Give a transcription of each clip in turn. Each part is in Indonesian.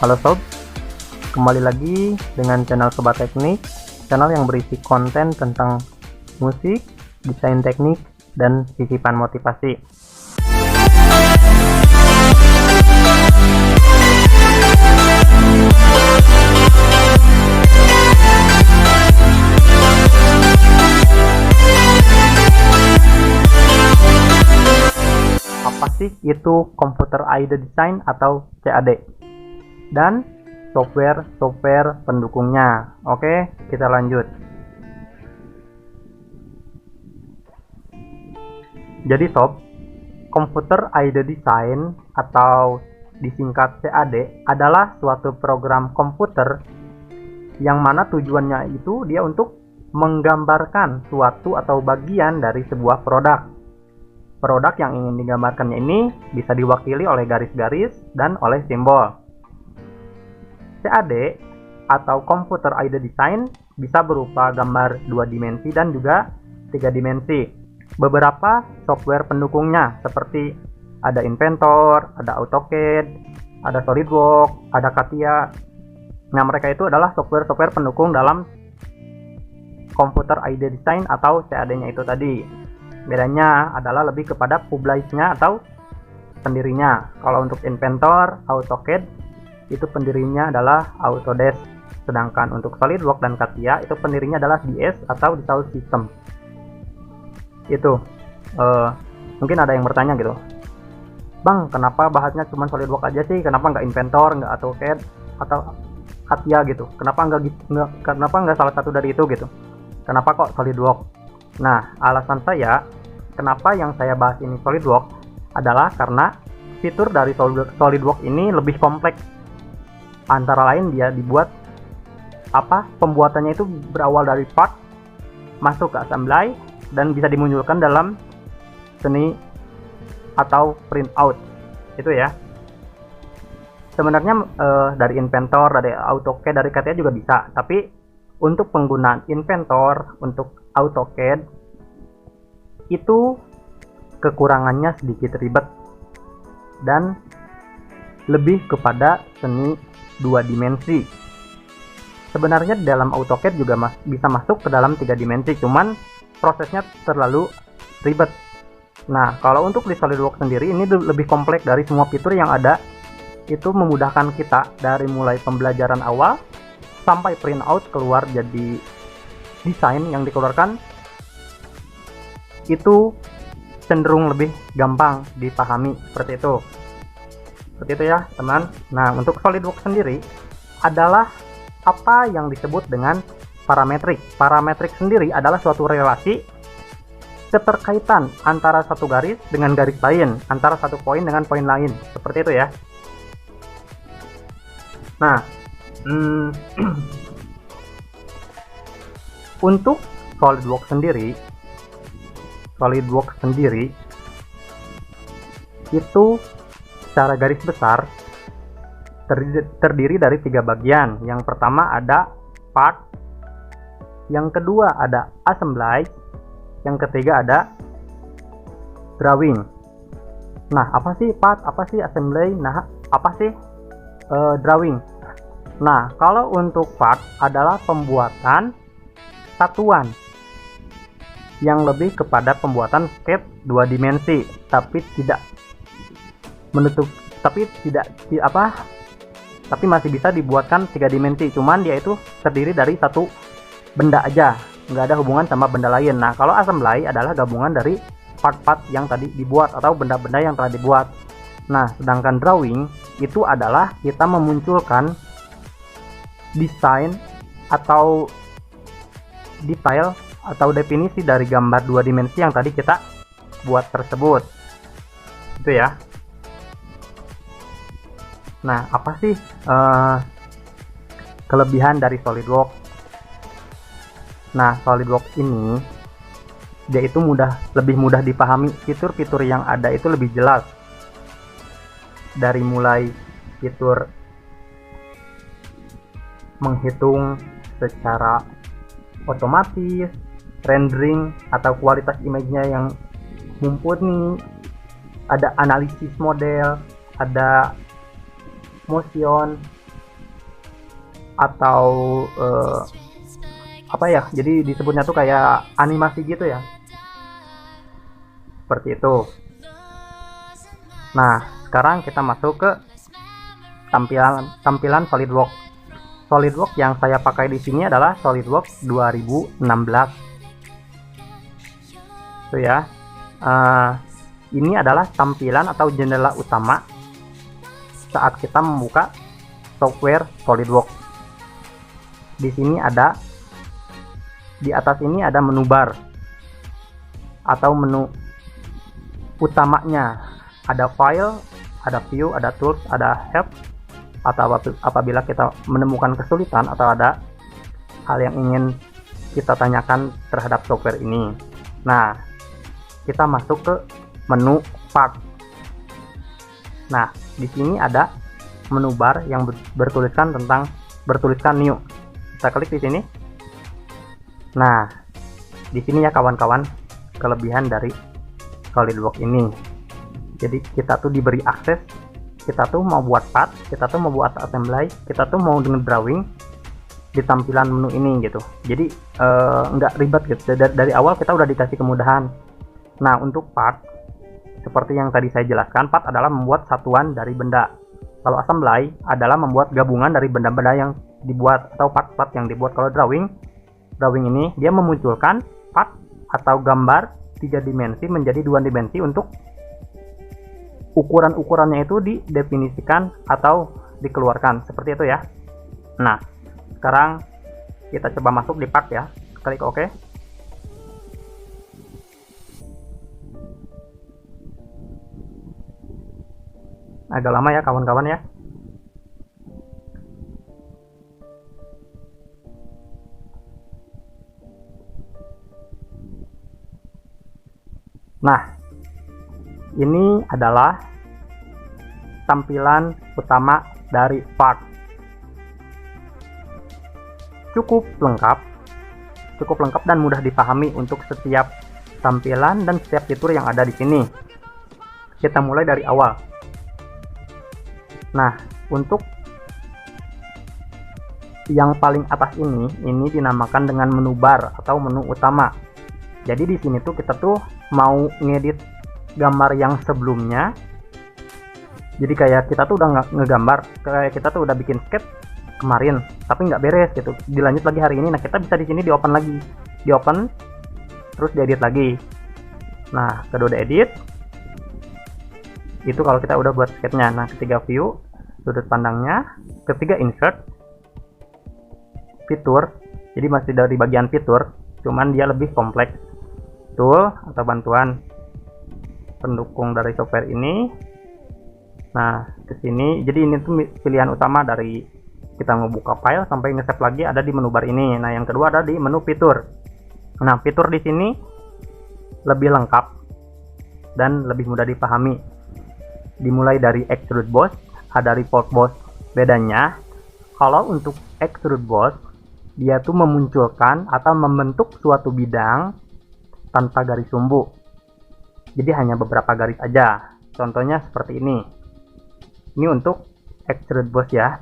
Halo sob, kembali lagi dengan channel Sobat Teknik, channel yang berisi konten tentang musik, desain teknik, dan titipan motivasi. Apa sih itu Computer Aided Design atau CAD? Dan software pendukungnya. Oke, kita lanjut. Jadi sob, Computer Aided Design atau disingkat CAD adalah suatu program komputer yang mana tujuannya itu dia untuk menggambarkan suatu atau bagian dari sebuah produk. Produk yang ingin digambarkannya ini bisa diwakili oleh garis-garis dan oleh simbol. CAD atau Computer Aided Design bisa berupa gambar 2 dimensi dan juga 3 dimensi. Beberapa software pendukungnya seperti ada Inventor, ada AutoCAD, ada SolidWorks, ada CATIA. Nah, mereka itu adalah software-software pendukung dalam Computer Aided Design atau CAD-nya itu tadi. Bedanya adalah lebih kepada publish-nya atau pendirinya. Kalau untuk Inventor, AutoCAD itu pendirinya adalah Autodesk, sedangkan untuk SolidWorks dan CATIA itu pendirinya adalah DS atau Dassault Systèmes. Itu mungkin ada yang bertanya gitu, Bang, kenapa bahasnya cuma SolidWorks aja sih? Kenapa nggak Inventor, nggak AutoCAD atau CATIA gitu? Kenapa nggak salah satu dari itu gitu? Kenapa kok SolidWorks? Nah, alasan saya kenapa yang saya bahas ini SolidWorks adalah karena fitur dari SolidWorks ini lebih kompleks. Antara lain dia dibuat pembuatannya itu berawal dari part, masuk ke assembly, dan bisa dimunculkan dalam seni atau printout. Itu ya. Sebenarnya dari Inventor, dari AutoCAD, dari CATIA juga bisa. Tapi untuk penggunaan Inventor, untuk AutoCAD itu kekurangannya sedikit ribet dan lebih kepada seni 2 dimensi. Sebenarnya dalam AutoCAD juga bisa masuk ke dalam 3 dimensi, cuman prosesnya terlalu ribet. Nah, kalau untuk di SolidWorks sendiri ini lebih kompleks. Dari semua fitur yang ada itu memudahkan kita dari mulai pembelajaran awal sampai printout keluar jadi desain yang dikeluarkan itu cenderung lebih gampang dipahami seperti itu. Seperti itu ya, teman. Nah, untuk SolidWorks sendiri adalah apa yang disebut dengan parametrik. Parametrik sendiri adalah suatu relasi keterkaitan antara satu garis dengan garis lain, antara satu poin dengan poin lain. Seperti itu ya. Nah, untuk SolidWorks sendiri itu secara garis besar terdiri dari 3 bagian. Yang pertama ada part, yang kedua ada assembly, yang ketiga ada drawing. Nah, apa sih part, apa sih assembly, nah apa sih drawing? Nah, kalau untuk part adalah pembuatan satuan yang lebih kepada pembuatan sketch 2 dimensi, tapi masih bisa dibuatkan 3 dimensi. Cuman dia itu terdiri dari satu benda aja, nggak ada hubungan sama benda lain. Nah, kalau assembly adalah gabungan dari part-part yang tadi dibuat atau benda-benda yang telah dibuat. Nah, sedangkan drawing itu adalah kita memunculkan desain atau detail atau definisi dari gambar 2 dimensi yang tadi kita buat tersebut. Itu ya. Nah, apa sih kelebihan dari SolidWorks? Nah, SolidWorks ini dia itu lebih mudah dipahami. Fitur-fitur yang ada itu lebih jelas. Dari mulai fitur menghitung secara otomatis, rendering atau kualitas image-nya yang mumpuni, ada analisis model, ada motion, atau apa ya, jadi disebutnya tuh kayak animasi gitu ya, seperti itu. Nah, sekarang kita masuk ke tampilan SolidWorks. SolidWorks yang saya pakai di sini adalah SolidWorks 2016. Itu ya. Ini adalah tampilan atau jendela utama saat kita membuka software SolidWorks. Di sini ada, di atas ini ada menu bar atau menu utamanya. Ada file, ada view, ada tools, ada help. Atau apabila kita menemukan kesulitan atau ada hal yang ingin kita tanyakan terhadap software ini. Nah, kita masuk ke menu part. Nah, di sini ada menu bar yang bertuliskan new. Kita klik di sini. Nah, di sini ya kawan-kawan, kelebihan dari SolidWorks ini. Jadi kita tuh diberi akses, kita tuh mau buat part, kita tuh mau buat assembly, kita tuh mau dengan drawing di tampilan menu ini gitu. Jadi nggak ribet gitu. Dari awal kita udah dikasih kemudahan. Nah, untuk part, seperti yang tadi saya jelaskan, part adalah membuat satuan dari benda. Kalau assembly adalah membuat gabungan dari benda-benda yang dibuat atau part-part yang dibuat. Kalau drawing ini dia memunculkan part atau gambar 3 dimensi menjadi 2 dimensi untuk ukuran-ukurannya itu didefinisikan atau dikeluarkan, seperti itu ya. Nah, sekarang kita coba masuk di part ya. Klik OK. Agak lama ya kawan-kawan ya. Nah, ini adalah tampilan utama dari part. Cukup lengkap dan mudah dipahami untuk setiap tampilan dan setiap fitur yang ada di sini. Kita mulai dari awal. Nah, untuk yang paling atas ini dinamakan dengan menu bar atau menu utama. Jadi di sini tuh kita tuh mau ngedit gambar yang sebelumnya. Jadi kayak kita tuh udah ngegambar, kayak kita tuh udah bikin sketch kemarin, tapi nggak beres gitu. Dilanjut lagi hari ini. Nah, kita bisa di sini di open lagi, terus diedit lagi. Nah, kedua edit itu kalau kita udah buat sketchnya. Nah, ketiga view sudut pandangnya, ketiga insert fitur. Jadi masih dari bagian fitur, cuman dia lebih kompleks. Tool atau bantuan pendukung dari software ini. Nah, ke sini. Jadi ini tuh pilihan utama dari kita ngebuka file sampai nge-save lagi ada di menu bar ini. Nah, yang kedua ada di menu fitur. Nah, fitur di sini lebih lengkap dan lebih mudah dipahami. Dimulai dari extrude boss, ada report boss. Bedanya, kalau untuk extrude boss, dia tuh memunculkan atau membentuk suatu bidang tanpa garis sumbu. Jadi hanya beberapa garis aja. Contohnya seperti ini. Ini untuk extrude boss ya.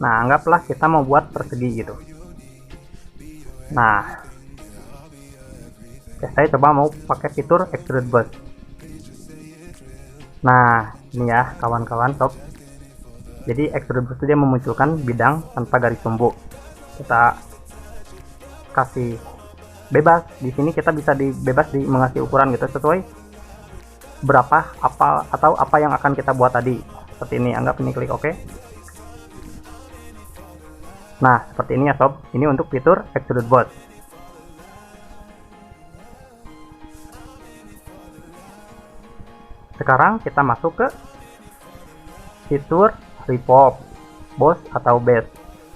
Nah, anggaplah kita mau buat persegi gitu. Nah, saya coba mau pakai fitur extrude boss. Nah, ini ya kawan-kawan sob. Jadi extrude boss dia memunculkan bidang tanpa garis sumbu. Kita kasih bebas. Di sini kita bisa bebas mengasih ukuran gitu sesuai berapa apa yang akan kita buat tadi. Seperti ini, anggap ini, klik OK. Nah, seperti ini ya sob. Ini untuk fitur extrude boss. Sekarang kita masuk ke fitur report boss atau base.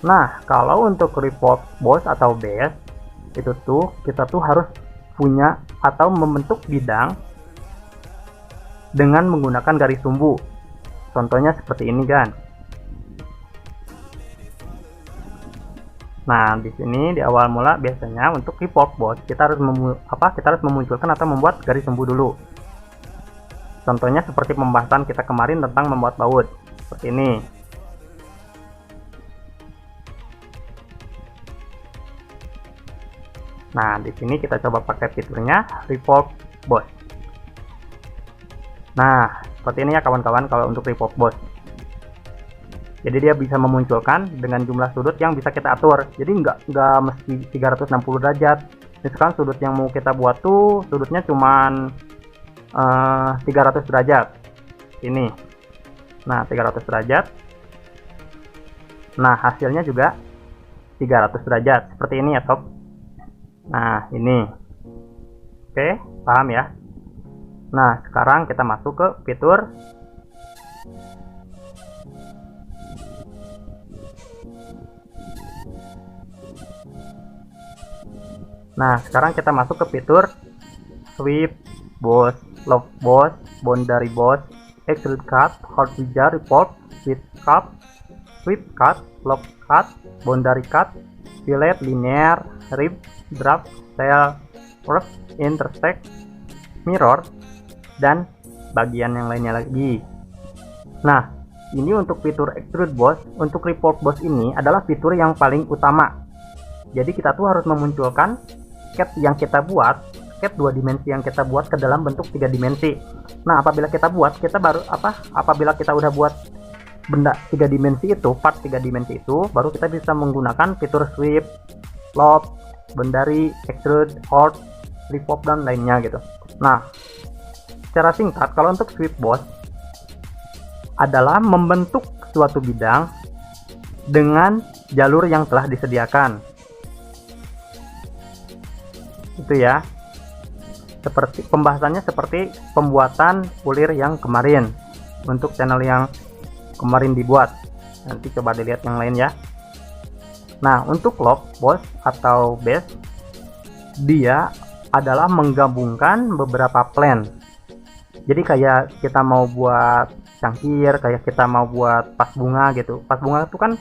Nah, kalau untuk report boss atau base itu tuh kita tuh harus punya atau membentuk bidang dengan menggunakan garis sumbu. Contohnya seperti ini kan. Nah, di sini di awal mula biasanya untuk report boss kita harus memunculkan atau membuat garis sumbu dulu. Contohnya seperti pembahasan kita kemarin tentang membuat baut. Seperti ini. Nah, di sini kita coba pakai fiturnya Report Boss. Nah, seperti ini ya kawan-kawan kalau untuk Report Boss. Jadi dia bisa memunculkan dengan jumlah sudut yang bisa kita atur. Jadi nggak mesti 360 derajat. Misalkan sudut yang mau kita buat tuh sudutnya cuman 300 derajat. Ini. Nah, 300 derajat. Nah, hasilnya juga 300 derajat. Seperti ini ya, Sob. Nah, ini. Oke, paham ya? Nah, sekarang kita masuk ke fitur Sweep Boss, Lock Boss, Boundary Boss, Extrude Cut, Hot Wizard, Report, Sweep Cut, Lock Cut, Boundary Cut, Fillet, Linear, Rip, Draft, Tail, Warp, Intersect, Mirror, dan bagian yang lainnya lagi. Nah, ini untuk fitur Extrude Boss. Untuk Report Boss ini adalah fitur yang paling utama. Jadi kita tuh harus memunculkan sketch yang kita buat, sketch 2 dimensi yang kita buat ke dalam bentuk 3 dimensi. Nah, apabila kita udah buat benda 3 dimensi itu, part 3 dimensi itu, baru kita bisa menggunakan fitur Sweep, Lock, Boundary, Extrude, Hot, Repop, dan lainnya gitu. Nah, secara singkat, kalau untuk Sweep Boss adalah membentuk suatu bidang dengan jalur yang telah disediakan. Itu ya. Seperti pembahasannya seperti pembuatan pulir yang kemarin untuk channel yang kemarin dibuat. Nanti coba dilihat yang lain ya. Nah, untuk Lock Boss atau Base, dia adalah menggabungkan beberapa plan. Jadi kayak kita mau buat cangkir, kayak kita mau buat pas bunga gitu. Pas bunga itu kan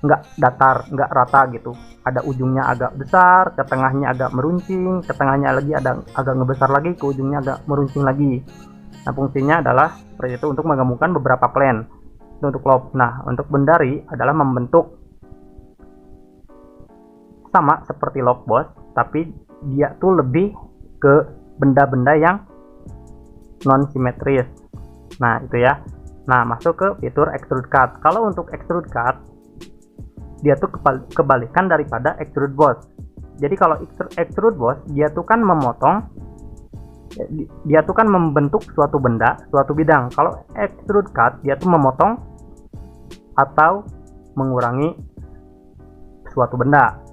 nggak datar, nggak rata gitu. Ada ujungnya agak besar, ke tengahnya agak meruncing, ke tengahnya lagi ada agak ngebesar lagi, ke ujungnya agak meruncing lagi. Nah, fungsinya adalah seperti itu untuk menggabungkan beberapa plan. Itu untuk Lock. Nah, untuk Boundary adalah membentuk sama seperti Lock Boss, tapi dia tuh lebih ke benda-benda yang non simetris. Nah, itu ya. Nah, masuk ke fitur Extrude Cut. Kalau untuk Extrude Cut, dia tuh kebalikan daripada Extrude Boss. Jadi kalau Extrude Boss, dia tuh kan membentuk suatu benda, suatu bidang. Kalau Extrude Cut, dia tuh memotong atau mengurangi suatu benda.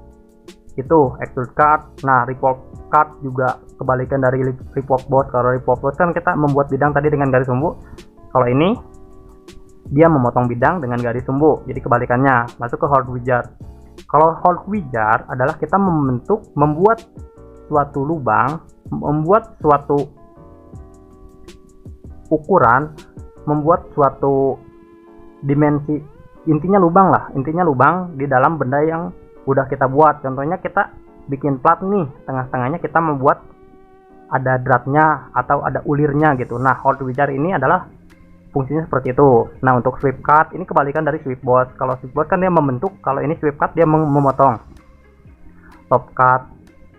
Itu Extrude Cut. Nah, Report Cut juga kebalikan dari Report Boss. Kalau Report Boss kan kita membuat bidang tadi dengan garis sumbu. Kalau ini dia memotong bidang dengan garis sumbu. Jadi kebalikannya. Masuk ke Hot Wizard. Kalau Hot Wizard adalah kita membuat suatu lubang, membuat suatu ukuran, membuat suatu dimensi. Intinya lubang lah. Intinya lubang di dalam benda yang udah kita buat. Contohnya kita bikin plat nih, tengah-tengahnya kita membuat ada dratnya atau ada ulirnya gitu. Nah, Hot Wizard ini adalah fungsinya seperti itu. Nah, untuk Sweep Cut ini kebalikan dari Sweep Boss. Kalau Sweep Boss kan dia membentuk, kalau ini Sweep Cut dia memotong. Top Cut,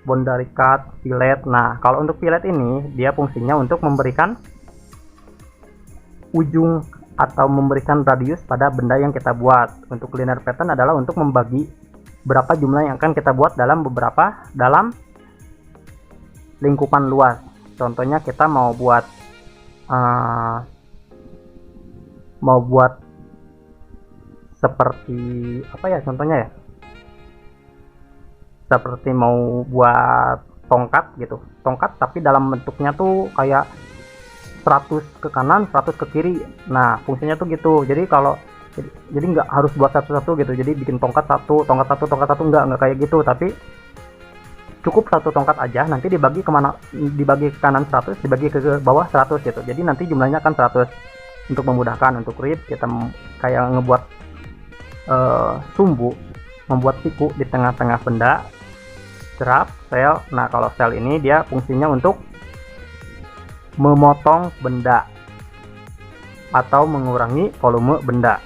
Boundary Cut, Fillet. Nah, kalau untuk Fillet ini dia fungsinya untuk memberikan ujung atau memberikan radius pada benda yang kita buat. Untuk Linear Pattern adalah untuk membagi berapa jumlah yang akan kita buat dalam lingkupan luas. Contohnya kita mau buat seperti apa ya contohnya ya, seperti mau buat tongkat gitu, tongkat tapi dalam bentuknya tuh kayak 100 ke kanan 100 ke kiri. Nah, fungsinya tuh gitu. Jadi nggak harus buat satu-satu gitu. Jadi bikin tongkat satu nggak kayak gitu, tapi cukup satu tongkat aja, nanti dibagi kemana, dibagi ke kanan 100, dibagi ke bawah 100 gitu. Jadi nanti jumlahnya akan 100. Untuk memudahkan, untuk rib kita kayak ngebuat sumbu, membuat siku di tengah-tengah benda. Drop, sel. Nah, kalau sel ini dia fungsinya untuk memotong benda atau mengurangi volume benda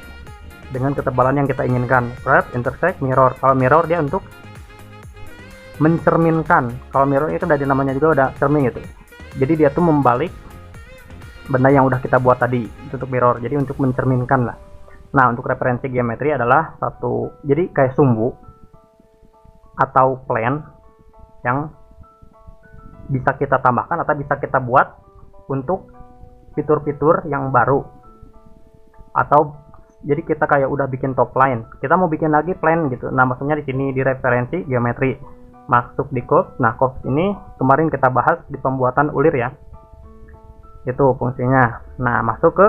dengan ketebalan yang kita inginkan. Wrap, intersect, mirror. Kalau mirror dia untuk mencerminkan. Kalau mirror itu dari namanya juga udah cermin gitu. Jadi dia tuh membalik benda yang udah kita buat tadi, itu untuk mirror. Jadi untuk mencerminkan lah. Nah, untuk referensi geometri adalah satu, jadi kayak sumbu atau plan yang bisa kita tambahkan atau bisa kita buat untuk fitur-fitur yang baru. Atau jadi kita kayak udah bikin top line, kita mau bikin lagi plan gitu. Nah, maksudnya di sini di referensi geometri masuk di code. Nah, code ini kemarin kita bahas di pembuatan ulir ya, itu fungsinya. Nah, masuk ke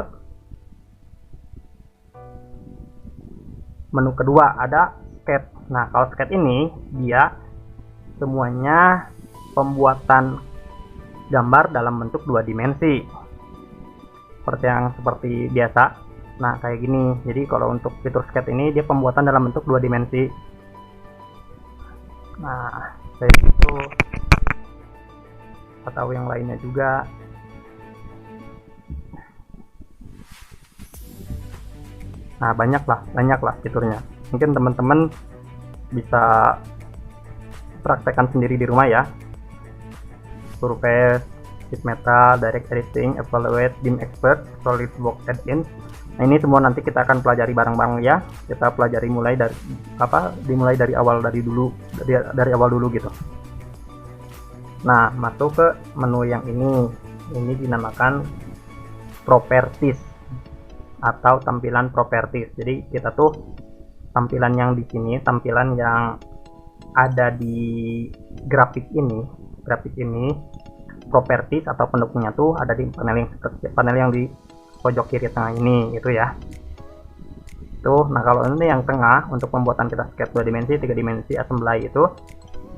menu kedua ada sketch. Nah, kalau sketch ini dia semuanya pembuatan gambar dalam bentuk 2 dimensi seperti biasa. Nah, kayak gini. Jadi kalau untuk fitur sketch ini dia pembuatan dalam bentuk 2 dimensi. Nah, kayak gitu. Atau yang lainnya juga. Nah, banyak lah fiturnya. Mungkin teman-teman bisa praktekkan sendiri di rumah ya. Surface, sheet metal, direct editing, evaluate, beam expert, SolidWorks add-in. Nah, ini semua nanti kita akan pelajari bareng-bareng ya. Kita pelajari dimulai dari awal dulu gitu. Nah, masuk ke menu yang ini. Ini dinamakan properties atau tampilan properties. Jadi kita tuh tampilan yang di sini, tampilan yang ada di grafik ini, properties atau pendukungnya tuh ada di panel yang di pojok kiri tengah ini, itu ya. Tuh, nah kalau ini yang tengah untuk pembuatan kita sketch 2 dimensi, 3 dimensi, assembly itu,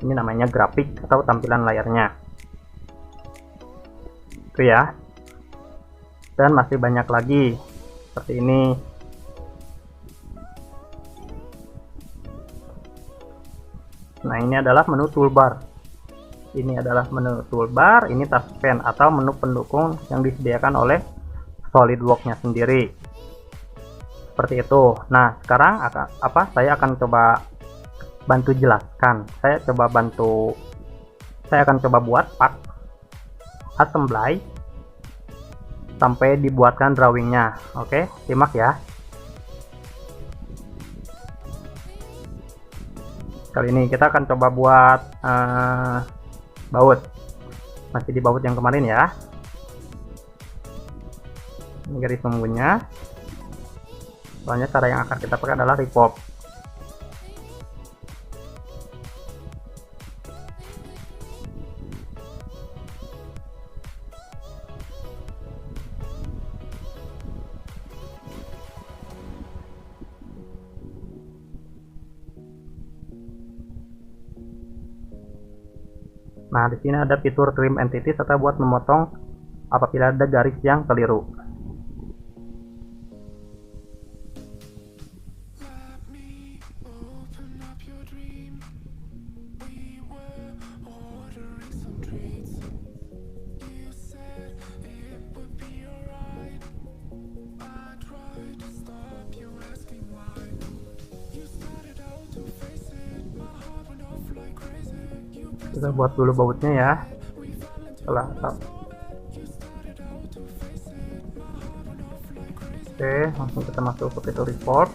ini namanya grafik atau tampilan layarnya. Itu ya. Dan masih banyak lagi seperti ini. Nah, ini adalah menu toolbar. Ini taskpan atau menu pendukung yang disediakan oleh SolidWorks-nya sendiri. Seperti itu. Nah, sekarang saya akan coba bantu jelaskan. Saya akan coba buat part assembly sampai dibuatkan drawingnya. Oke, simak ya. Kali ini kita akan coba buat baut. Masih di baut yang kemarin ya. Ini garis pembunya. Soalnya cara yang akan kita pakai adalah revolve. Nah, di sini ada fitur trim entities atau buat memotong apabila ada garis yang keliru. Kita buat dulu bautnya ya. Oke, langsung kita masuk ke fitur report.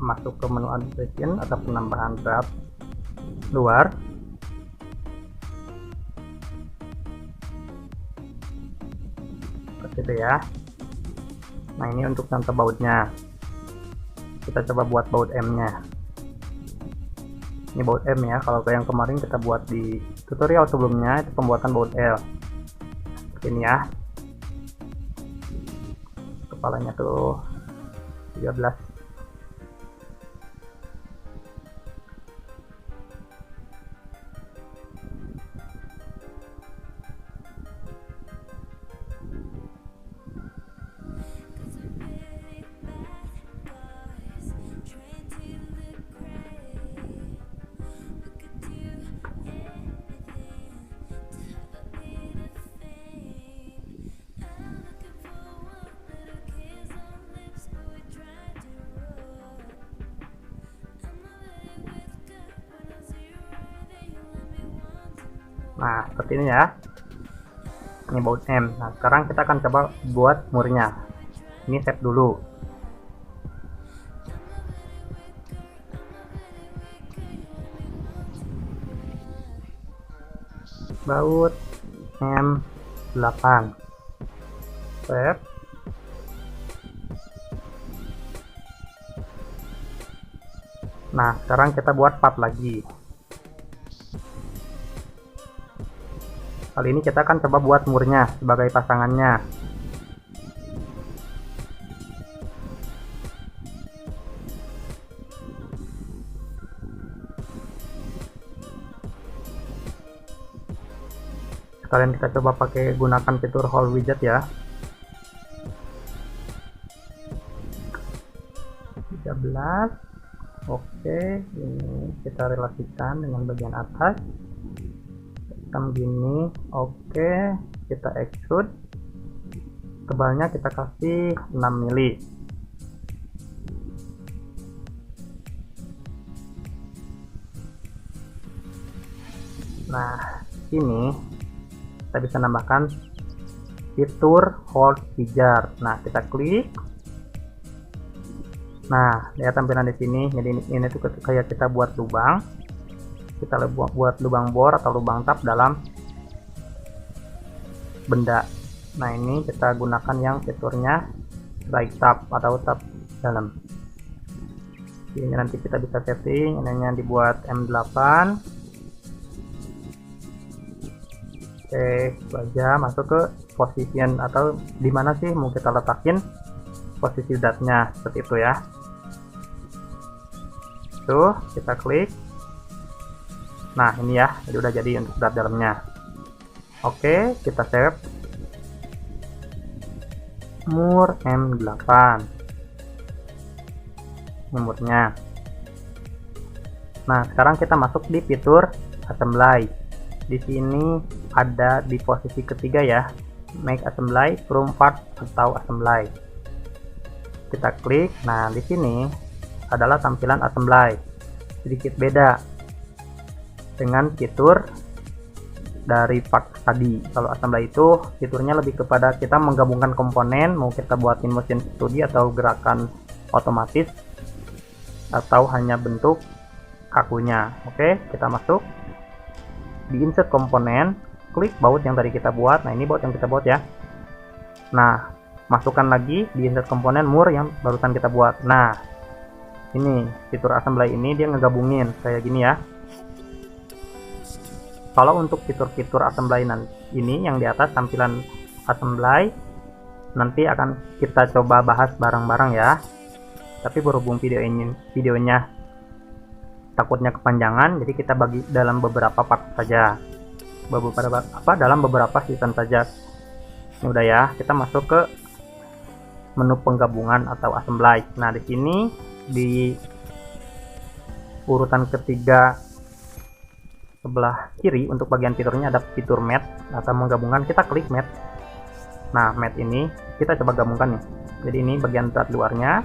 Masuk ke menu adjustment atau penambahan draft luar. Seperti itu ya. Nah, ini untuk contoh bautnya. Kita coba buat baut M-nya. Ini baut M ya. Kalau yang kemarin kita buat di tutorial sebelumnya itu pembuatan baut L. Seperti ini ya. Kepalanya tuh 13. Nah, seperti ini ya. Ini baut M. Nah, sekarang kita akan coba buat murnya. Ini save dulu. Baut M8. Save. Nah, sekarang kita buat part lagi. Kali ini kita akan coba buat murnya sebagai pasangannya. Sekalian kita coba pakai gunakan fitur hole widget ya. 13. Oke, ini kita relasikan dengan bagian atas. Hitam gini. Oke, kita extrude. Tebalnya kita kasih 6 mili. Nah, ini kita bisa nambahkan fitur hold pijar. Nah, kita klik. Nah, lihat tampilan di sini. Jadi ini tuh kayak kita buat lubang. Kita buat lubang bor atau lubang tap dalam benda. Nah, ini kita gunakan yang fiturnya dry tap atau tap dalam. Ini nanti kita bisa setting. Ini dibuat M8. Oke, aja masuk ke position atau di mana sih mau kita letakin posisi datnya, seperti itu ya. Tuh, kita klik. Nah, ini ya, jadi udah jadi untuk dat dalamnya. Oke, kita save. Mur M8. Murnya. Nah, sekarang kita masuk di fitur assembly. Di sini ada di posisi ketiga ya, make assembly from part atau assembly. Kita klik. Nah, di sini adalah tampilan assembly. Sedikit beda dengan fitur dari part tadi. Kalau assembly itu fiturnya lebih kepada kita menggabungkan komponen, mau kita buatin mesin studi atau gerakan otomatis atau hanya bentuk kakunya. Oke, kita masuk di insert komponen, klik baut yang tadi kita buat. Nah, ini baut yang kita buat ya. Nah, masukkan lagi di insert komponen mur yang barusan kita buat. Nah, ini fitur assembly ini dia ngegabungin kayak gini ya. Kalau untuk fitur-fitur assembly ini yang di atas tampilan assembly nanti akan kita coba bahas bareng-bareng ya. Tapi berhubung videonya takutnya kepanjangan, jadi kita bagi dalam beberapa part saja. Dalam beberapa season saja. Ini udah ya, kita masuk ke menu penggabungan atau assembly. Nah, di sini di urutan ketiga sebelah kiri untuk bagian fiturnya ada fitur mat atau menggabungkan. Kita klik mat. Nah, mat ini kita coba gabungkan nih. Jadi ini bagian dot luarnya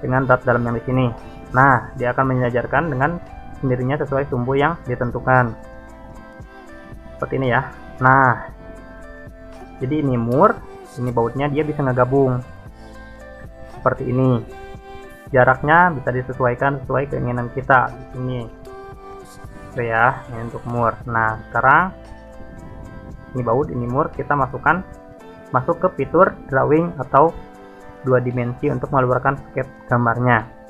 dengan dot dalam yang di sini. Nah, dia akan menyejajarkan dengan sendirinya sesuai sumbu yang ditentukan. Seperti ini ya. Nah, jadi ini mur, ini bautnya dia bisa ngegabung. Seperti ini. Jaraknya bisa disesuaikan sesuai keinginan kita di sini. Oke ya, ini untuk mur. Nah, sekarang ini baut, ini mur, kita masuk ke fitur drawing atau 2 dimensi untuk mengeluarkan sketch gambarnya.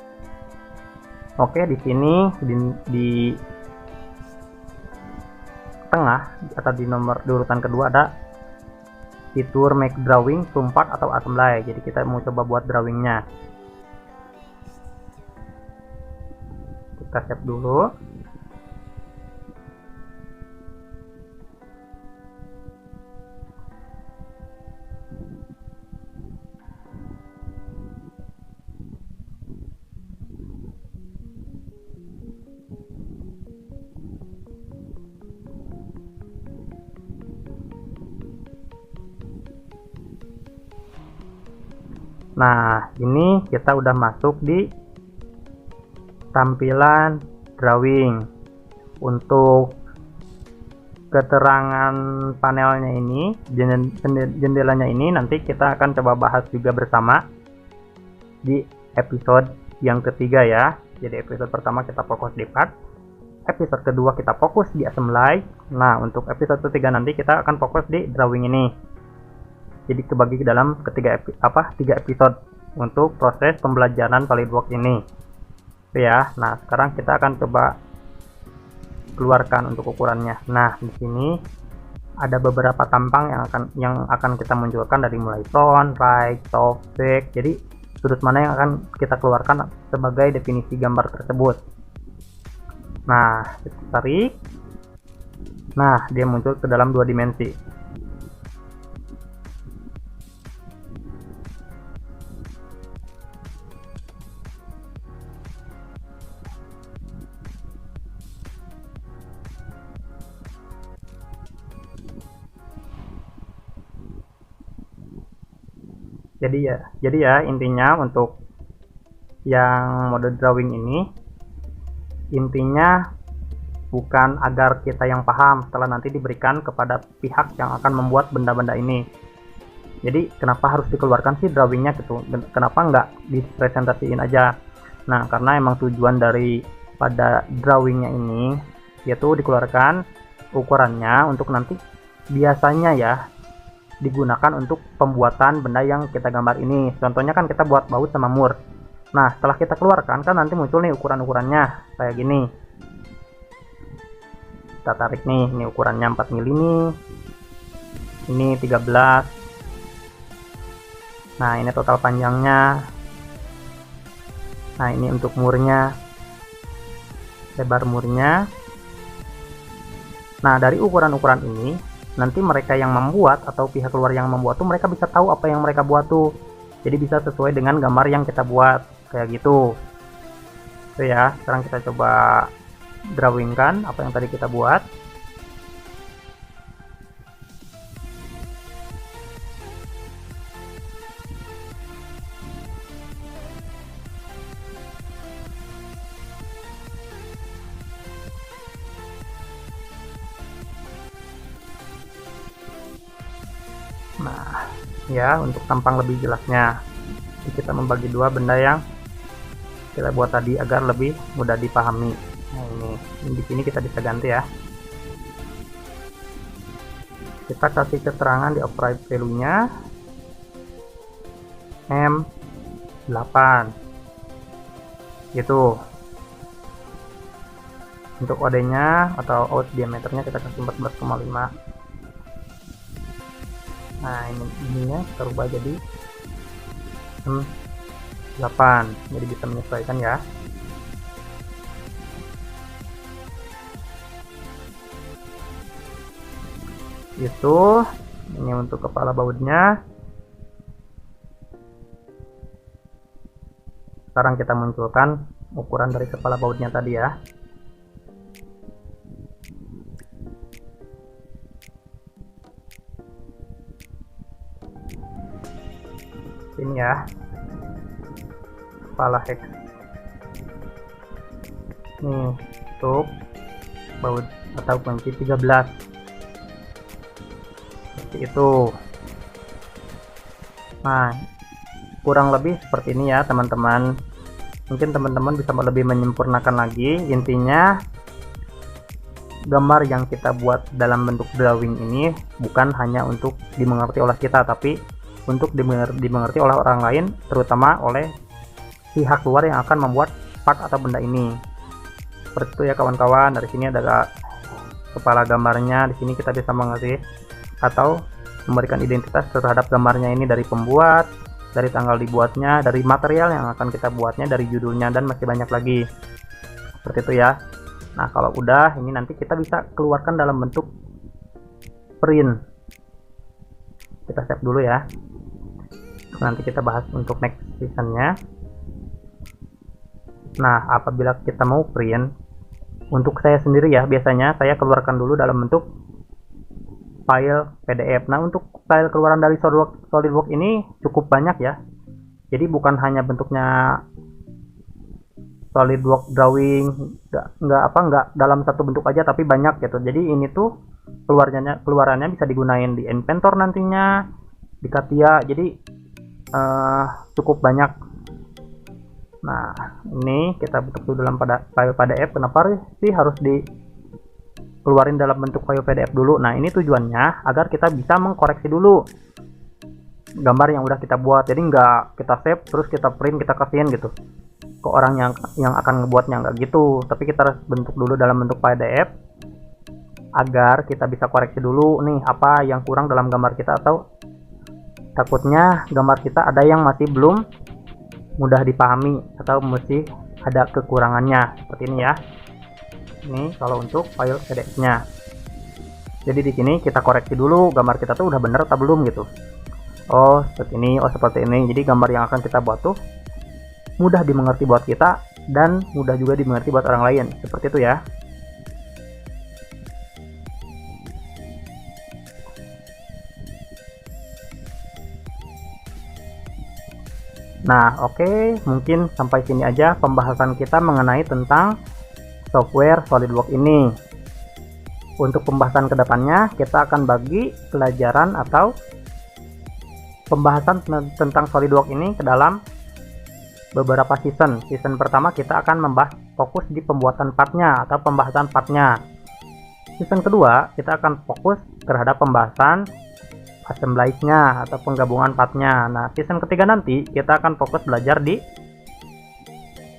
Oke, di sini di tengah atau di urutan kedua ada fitur make drawing from part atau assembly. Jadi kita mau coba buat drawingnya. Kita save dulu. Nah, ini kita udah masuk di tampilan drawing. Untuk keterangan panelnya ini, jendelanya ini nanti kita akan coba bahas juga bersama di episode yang ketiga ya. Jadi episode pertama kita fokus di part, episode kedua kita fokus di assembly. Nah, untuk episode ketiga nanti kita akan fokus di drawing ini. Jadi kebagi ke dalam tiga episode untuk proses pembelajaran SolidWorks ini. Oke ya. Nah, sekarang kita akan coba keluarkan untuk ukurannya. Nah, di sini ada beberapa tampang yang akan kita munculkan dari mulai tone, right, soft, back. Jadi sudut mana yang akan kita keluarkan sebagai definisi gambar tersebut. Nah, kita tarik. Nah, dia muncul ke dalam 2 dimensi. Jadi ya intinya untuk yang mode drawing ini, intinya bukan agar kita yang paham setelah nanti diberikan kepada pihak yang akan membuat benda-benda ini. Jadi kenapa harus dikeluarkan sih drawingnya gitu? Kenapa nggak dipresentasiin aja? Nah, karena emang tujuan dari pada drawingnya ini yaitu dikeluarkan ukurannya untuk nanti biasanya ya digunakan untuk pembuatan benda yang kita gambar ini. Contohnya kan kita buat baut sama mur. Nah, setelah kita keluarkan kan nanti muncul nih ukuran-ukurannya kayak gini. Kita tarik nih, ini ukurannya 4 mili nih. Ini 13. Nah, ini total panjangnya. Nah, ini untuk murnya. Lebar murnya. Nah, dari ukuran-ukuran ini nanti mereka yang membuat atau pihak luar yang membuat tuh mereka bisa tahu apa yang mereka buat tuh. Jadi bisa sesuai dengan gambar yang kita buat kayak gitu. Oke ya, sekarang kita coba drawingkan apa yang tadi kita buat. Nah, ya untuk tampang lebih jelasnya, jadi kita membagi 2 benda yang kita buat tadi agar lebih mudah dipahami. Nah, ini di sini kita bisa ganti ya. Kita kasih keterangan di override value-nya M8 gitu. Untuk OD-nya atau out diameternya kita kasih 14,5. Nah, ininya kita rubah jadi 8, jadi bisa menyesuaikan ya. Itu ini untuk kepala bautnya. Sekarang kita munculkan ukuran dari kepala bautnya tadi ya. Ini ya, kepala hex nih untuk baut atau kunci 13 seperti itu. Nah, kurang lebih seperti ini ya teman-teman. Mungkin teman-teman bisa lebih menyempurnakan lagi. Intinya gambar yang kita buat dalam bentuk drawing ini bukan hanya untuk dimengerti oleh kita, tapi untuk dimengerti oleh orang lain, terutama oleh pihak luar yang akan membuat part atau benda ini. Seperti itu ya kawan-kawan. Dari sini ada kepala gambarnya. Di sini kita bisa mengerti atau memberikan identitas terhadap gambarnya ini dari pembuat, dari tanggal dibuatnya, dari material yang akan kita buatnya, dari judulnya, dan masih banyak lagi. Seperti itu ya. Nah, kalau udah ini nanti kita bisa keluarkan dalam bentuk print. Kita save dulu ya. Nanti kita bahas untuk next seasonnya. Nah, apabila kita mau print, untuk saya sendiri ya, biasanya saya keluarkan dulu dalam bentuk file PDF. Nah, untuk file keluaran dari SolidWorks ini cukup banyak ya. Jadi bukan hanya bentuknya SolidWorks drawing, nggak dalam satu bentuk aja, tapi banyak gitu. Jadi ini tuh keluarannya bisa digunain di Inventor nantinya, di Katia. Jadi cukup banyak. Nah, ini kita bentuk dulu dalam file PDF. Kenapa sih harus dikeluarin dalam bentuk file PDF dulu? Nah, ini tujuannya agar kita bisa mengkoreksi dulu gambar yang udah kita buat. Jadi nggak kita save terus kita print, kita kasihin gitu ke orang yang akan ngebuatnya, nggak gitu. Tapi kita harus bentuk dulu dalam bentuk PDF agar kita bisa koreksi dulu nih apa yang kurang dalam gambar kita, atau takutnya gambar kita ada yang masih belum mudah dipahami atau mesti ada kekurangannya seperti ini ya. Ini kalau untuk file PDF-nya. Jadi di sini kita koreksi dulu gambar kita tuh udah bener atau belum gitu. Oh seperti ini, oh seperti ini. Jadi gambar yang akan kita buat tuh mudah dimengerti buat kita dan mudah juga dimengerti buat orang lain. Seperti itu ya. Nah, oke, mungkin sampai sini aja pembahasan kita mengenai tentang software SolidWorks ini. Untuk pembahasan kedepannya, kita akan bagi pelajaran atau pembahasan tentang SolidWorks ini ke dalam beberapa season. Season pertama kita akan membahas fokus di pembuatan partnya atau pembahasan partnya. Season kedua kita akan fokus terhadap pembahasan assemblage-nya atau penggabungan partnya. Nah, season ketiga nanti kita akan fokus belajar di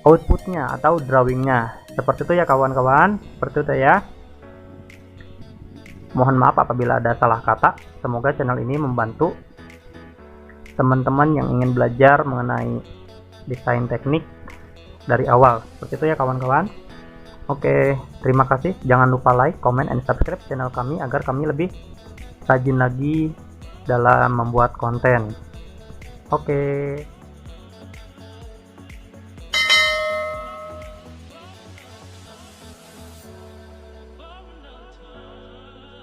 output-nya atau drawing-nya. Seperti itu ya kawan-kawan, seperti itu ya. Mohon maaf apabila ada salah kata. Semoga channel ini membantu teman-teman yang ingin belajar mengenai desain teknik dari awal. Seperti itu ya kawan-kawan. Oke, terima kasih. Jangan lupa like, comment, and subscribe channel kami agar kami lebih rajin lagi dalam membuat konten. Oke.